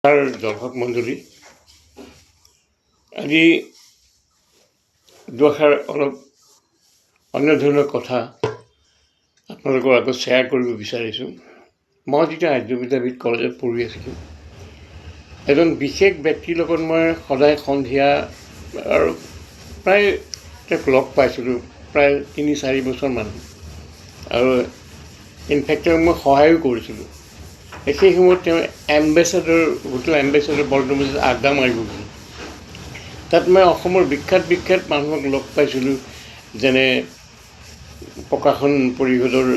দৰ্শক মণ্ডলী, আজি দুআষাৰ অলপ অন্য ধৰণৰ কথা আপোনালোকৰ আগত শ্বেয়াৰ কৰিব বিচাৰিছোঁ। মই যেতিয়া আৰ্য বিদ্যাপীঠ কলেজত পঢ়ি আছিলোঁ, এজন বিশেষ ব্যক্তিৰ লগত মই সদায় সন্ধিয়া আৰু প্ৰায় তেওঁক লগ পাইছিলোঁ প্ৰায় ৩-৪ বছৰমান, আৰু ইনফেক্ট তেওঁক মই সহায়ো কৰিছিলোঁ। সেই সময়ত তেওঁ হোটেল এম্বেচাডৰ বৰ্তমান আড্ডা মাৰিব গৈছিল। তাত মই অসমৰ বিখ্যাত মানুহক লগ পাইছিলোঁ, যেনে প্ৰকাশন পৰিষদৰ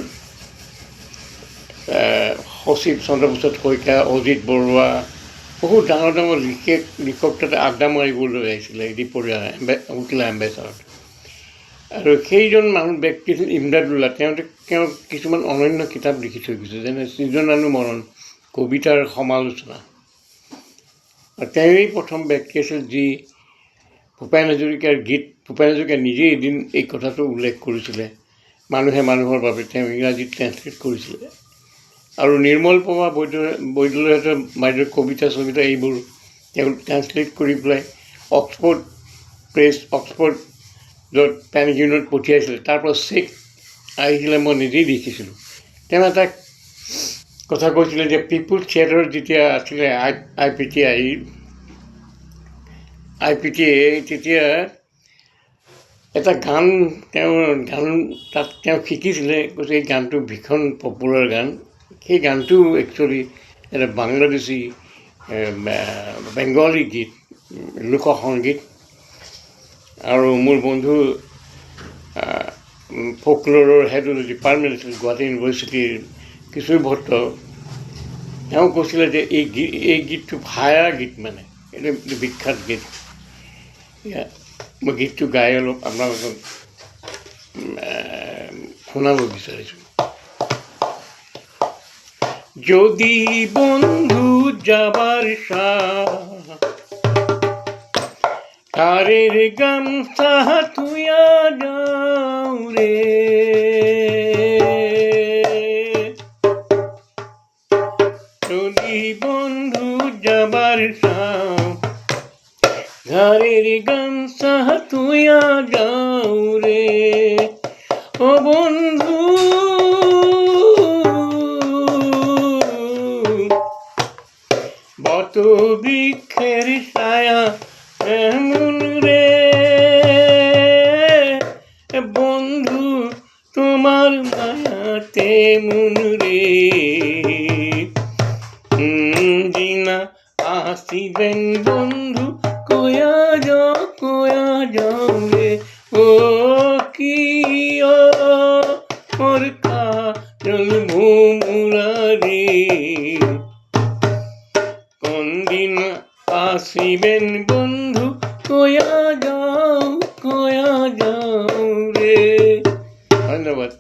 সচিব চন্দ্ৰপ্ৰসাদ শইকীয়া, অজিত বৰুৱা, বহুত ডাঙৰ লিখক তাতে আড্ডা মাৰিবলৈ আহিছিলে দুপৰীয়া হোটেল এম্বেচাডত। আৰু সেইজন ব্যক্তি আছিল ইমদাদুল্লাহ। তেওঁ কিছুমান অনন্য কিতাপ লিখি থৈ গৈছে, যেনে সৃজনানুমৰণ, কবিতাৰ সমালোচনা। আৰু তেওঁৱেই প্ৰথম ব্যক্তি আছিল যি ভূপেন হাজৰিকাৰ ভূপেন হাজৰিকাই নিজেই এদিন এই কথাটো উল্লেখ কৰিছিলে, মানুহে মানুহৰ বাবে। তেওঁ ইংৰাজীত ট্ৰেন্সলেট কৰিছিলে। আৰু নিৰ্মল প্ৰভা বৈদ্যনাথৰ বাইদেউৰ কবিতা এইবোৰ তেওঁ ট্ৰেন্সলেট কৰি পেলাই অক্সফৰ্ডত পেনগিউনত পঠিয়াইছিলে। তাৰ পৰা চেক আহিছিলে, মই নিজেই দেখিছিলোঁ। তেওঁ এটা কথা কৈছিলে যে পিপুল থিয়েটাৰত যেতিয়া আছিলে IPTI, তেতিয়া এটা গান তাত তেওঁ শিকিছিলে। কৈছে এই গানটো ভীষণ পপুলাৰ গান। সেই গানটো একচুৱেলি এটা বাংলাদেশী বেংগলী গীত, লোকসংগীত। আৰু মোৰ বন্ধু ফ'কল'ৰৰ হেড অফ দ্য ডিপাৰ্টমেণ্ট আছিল গুৱাহাটী ইউনিভাৰ্চিটিৰ কিশোৰ ভট্ট, তেওঁ কৈছিলে যে এই গীতটো ভায়া গীত, মানে এইটো বিখ্যাত গীত। মই গীতটো গাই অলপ আপোনালোকক শুনাব বিচাৰিছোঁ। যদি বন্ধু যাবার তারের গামছা তুইয়া যাও রে, যদি বন্ধু যাবার ঘরের গামছা তুইয়া যাও রে, ও বন্ধু বত বৃক্ষের ছায়া এমন রে, বন্ধু তোমার মায়াতে মন রে, দিনা আসিবেন বন্ধু কয়া যাও রে, ও কি ওর কাজল ভোমরা রে, কোন দিন আসিবেন বন্ধু কয়া যাও রে। ধন্যবাদ।